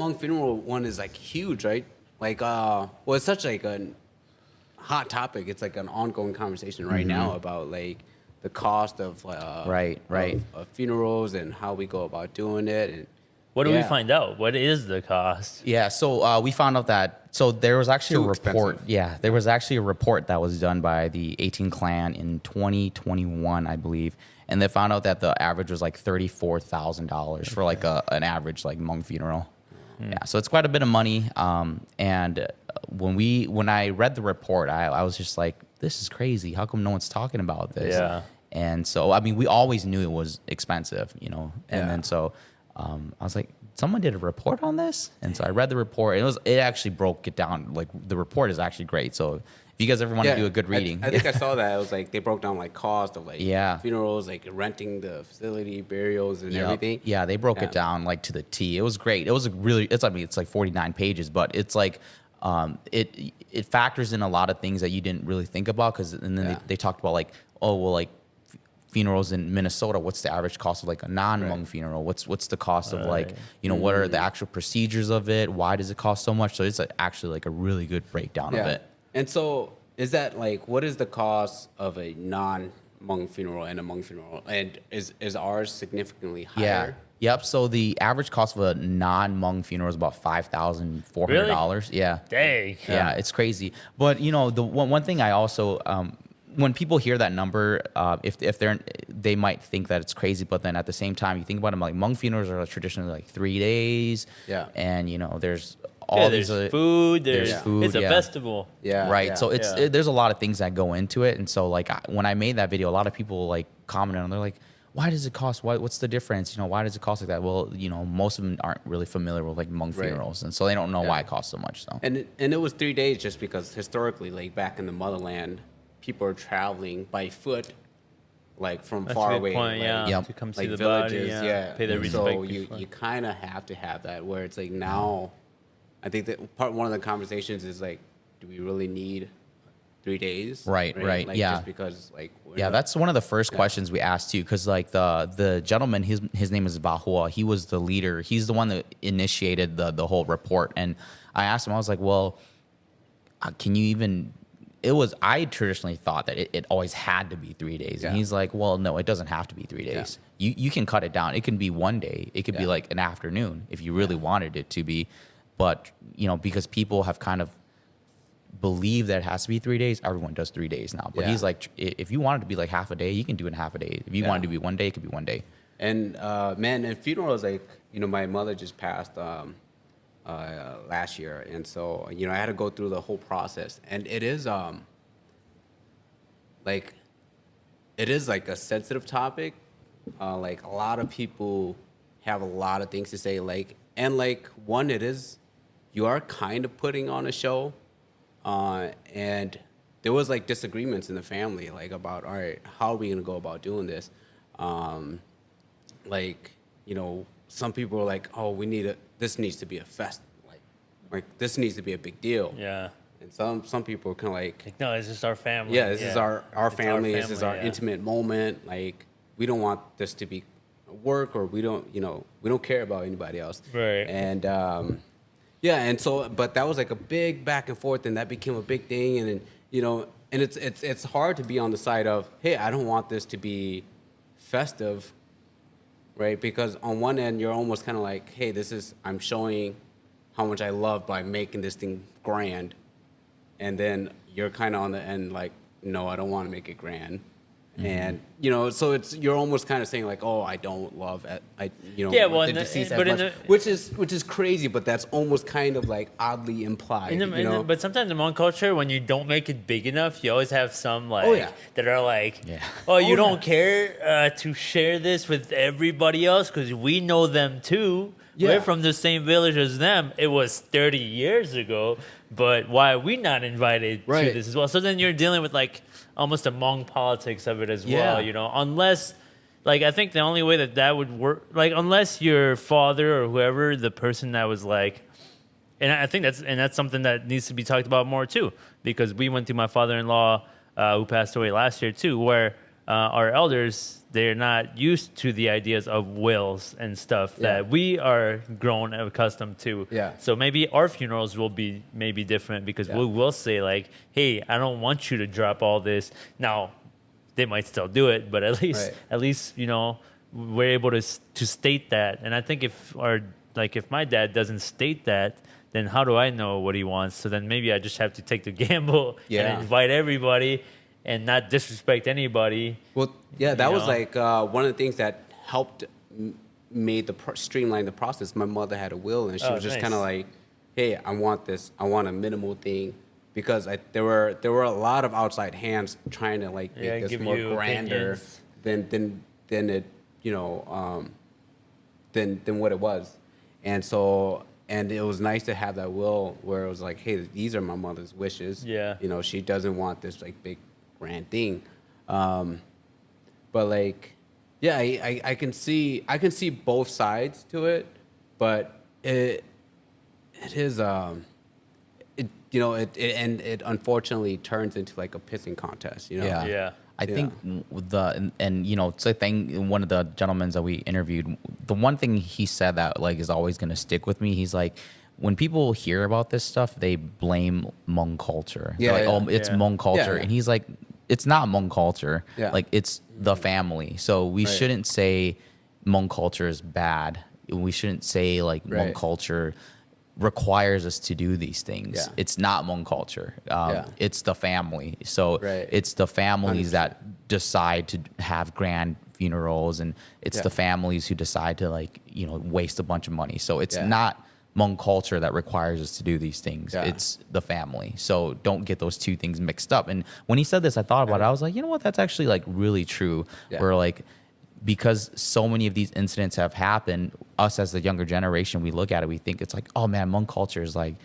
Hmong funeral one is like huge, right? Like, well, it's such like a hot topic. It's like an ongoing conversation right now about like the cost of Right. of funerals and how we go about doing it. And What do we yeah. find out? What is the cost? Yeah, so we found out that there was actually Too a report. expensive. Yeah, there was actually a report that was done by the 18 Clan in 2021, I believe, and they found out that the average was like $34,000 for like an average like Hmong funeral. Yeah, so it's quite a bit of money. And when I read the report, I was just like, this is crazy. How come no one's talking about this? Yeah. And so I mean, we always knew it was expensive, you know, and Yeah. then so. I was like, someone did a report on this, and so I read the report. And it actually broke it down. Like the report is actually great. So if you guys ever want to do a good reading, I think I saw that. It was like they broke down like cost of like Yeah. funerals, like renting the facility, burials, and everything. Yeah, they broke Yeah. it down like to the T. It was great. It was it's like 49 pages, but it's like it factors in a lot of things that you didn't really think about and then Yeah. they talked about like, oh well, like funerals in Minnesota, what's the average cost of like a non-Hmong Right. funeral? What's the cost of like, you know, what are the actual procedures of it? Why does it cost so much? So it's like actually like a really good breakdown of it. And so is that like what is the cost of a non-Hmong funeral and a Hmong funeral? And is ours significantly Yeah. higher? Yep. So the average cost of a non-Hmong funeral is about $5,400. Yeah. Dang. Yeah, it's crazy. But you know, the one thing I also when people hear that number, if they might think that it's crazy, but then at the same time, you think about them like Hmong funerals are traditionally like 3 days. Yeah. And you know, there's all There's these food. There's food, It's a yeah. festival. Yeah. right. yeah. So Yeah. there's a lot of things that go into it, and so like when I made that video, a lot of people like commented on. They're like, "Why does it cost? What's the difference? You know, why does it cost like that?" Well, you know, most of them aren't really familiar with like Hmong Right. funerals, and so they don't know Yeah. why it costs so much. So And it was 3 days just because historically, like back in the motherland, people are traveling by foot, like from That's far a good away, point, like, yeah. Yep. To come see like the villages, body, yeah. pay their And respect. so you kind of have to have that where it's like now, I think that one of the conversations is like, do we really need 3 days? Right, Like, yeah. Just because like we're yeah, not- that's one of the first questions we asked too, because like the gentleman, his name is Vahua. He was the leader. He's the one that initiated the whole report. And I asked him, I was like, well, can you even? I traditionally thought that it always had to be 3 days, and Yeah. he's like, well, no, it doesn't have to be 3 days. You can cut it down. It can be 1 day. It could be Yeah. like an afternoon if you really wanted it to be. But you know, because people have kind of believe that it has to be 3 days, everyone does 3 days now. But Yeah. he's like, if you want it to be like half a day, you can do it in half a day. If you want it to be 1 day, it could be 1 day. And man, and funerals, like, you know, my mother just passed last year, and so you know I had to go through the whole process, and it is like a sensitive topic. Like a lot of people have a lot of things to say, like, and like one, it is you are kind of putting on a show, and there was like disagreements in the family, like about, all right, how are we gonna go about doing this? Like, you know, some people are like, oh, this needs to be a fest, like this needs to be a big deal. Yeah. And some people are kind of like, No, it's just our family. yeah, this is our family, this is our yeah. intimate moment. Like, we don't want this to be work, or we don't care about anybody else. Right. And yeah, and so, but that was like a big back and forth, and that became a big thing, and then, you know, and it's hard to be on the side of, hey, I don't want this to be festive, right? Because on one end, you're almost kind of like, hey, I'm showing how much I love by making this thing grand, and then you're kind of on the end like, no, I don't want to make it grand. And you know, so you're almost kind of saying like, oh, I don't love it. Yeah, well, the deceased as much, which is crazy, but that's almost kind of like oddly implied. But sometimes in Hmong culture, when you don't make it big enough, you always have some like Oh, yeah. that are like, Yeah. oh, you don't care to share this with everybody else because we know them too. Yeah. We're from the same village as them. It was 30 years ago, but why are we not invited to Right. this as well? So then you're dealing with like almost a Hmong politics of it as Yeah. well, you know, unless. Like, I think the only way that would work, like, unless your father or whoever, the person that was like, and I think that's something that needs to be talked about more too, because we went through my father-in-law who passed away last year too, where our elders, they're not used to the ideas of wills and stuff that we are grown accustomed to. Yeah. So maybe our funerals will be maybe different because we will say like, hey, I don't want you to drop all this. Now, they might still do it, but at least, you know, we're able to state that. And I think if my dad doesn't state that, then how do I know what he wants? So then maybe I just have to take the gamble and invite everybody and not disrespect anybody. Well, yeah, that was like one of the things that helped made streamline the process. My mother had a will, and she was just kind of like, "Hey, I want this. I want a minimal thing," because there were a lot of outside hands trying to like make this more grander than it, you know, than what it was, and so. And it was nice to have that will where it was like, hey, these are my mother's wishes. Yeah. You know, she doesn't want this like big grand thing. But like, yeah, I can see both sides to it, but it is it unfortunately turns into like a pissing contest, you know? Yeah. I think you know, it's a thing, one of the gentlemen that we interviewed, the one thing he said that like is always going to stick with me, he's like, when people hear about this stuff, they blame Hmong culture. They're like, oh, it's Hmong culture. And he's like, it's not Hmong culture. Like, it's the family. So we shouldn't say Hmong culture is bad. We shouldn't say like Hmong culture requires us to do these things. It's not Hmong culture. It's the family. So it's the families 100%. That decide to have grand funerals, and it's the families who decide to like, you know, waste a bunch of money. So it's not Hmong culture that requires us to do these things. It's the family. So don't get those two things mixed up. And when he said this, I thought about it. I was like, you know what? That's actually like really true. Where like, because so many of these incidents have happened, us as the younger generation, we look at it, we think it's like, oh man, Hmong culture is like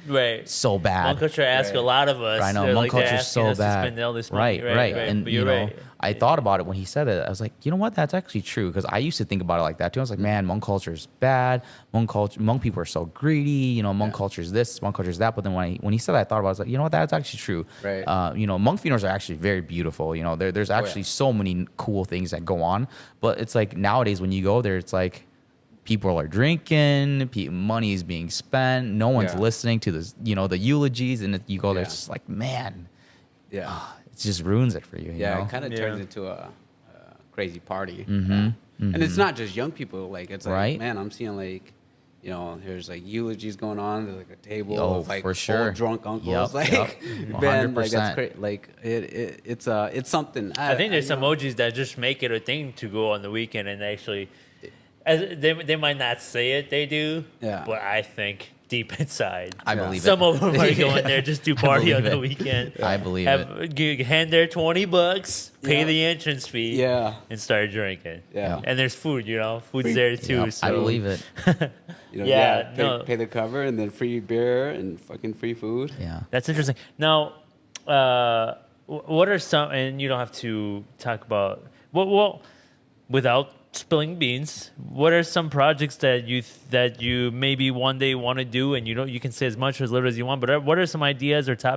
so bad. Hmong culture asks a lot of us. I know, Hmong culture is so bad. Right. And you know, I thought about it when he said it. I was like, you know what? That's actually true, because I used to think about it like that too. I was like, man, Hmong culture is bad. Hmong people are so greedy. You know, Hmong culture is this, Hmong culture is that. But then when he said that, I thought about it. I was like, you know what? That's actually true. You know, Hmong funerals are actually very beautiful. You know, there's actually so many cool things that go on. But it's like nowadays when you go there, it's like people are drinking, money is being spent, no one's listening to this, you know, the eulogies, and you go there, it's just like, man, it just ruins it for you. You know? It kind of turns into a crazy party. And it's not just young people. Like, it's like, man, I'm seeing like, you know, there's like eulogies going on. There's like a table of like for sure. old drunk uncles. Like, man, like that's great. Like it's something. I think there's some emojis that just make it a thing to go on the weekend and actually. They might not say it, they do, but I think deep inside, I believe some of them are going there just to party on the weekend. I believe it. Hand their $20, pay the entrance fee, and start drinking. And there's food, you know, food's there too. So. I believe it. You know, pay the cover and then free beer and fucking free food. Yeah, that's interesting. Now, what are some? And you don't have to talk about well, without spilling beans, what are some projects that you maybe one day want to do, and you can say as much or as little as you want, but what are some ideas or topics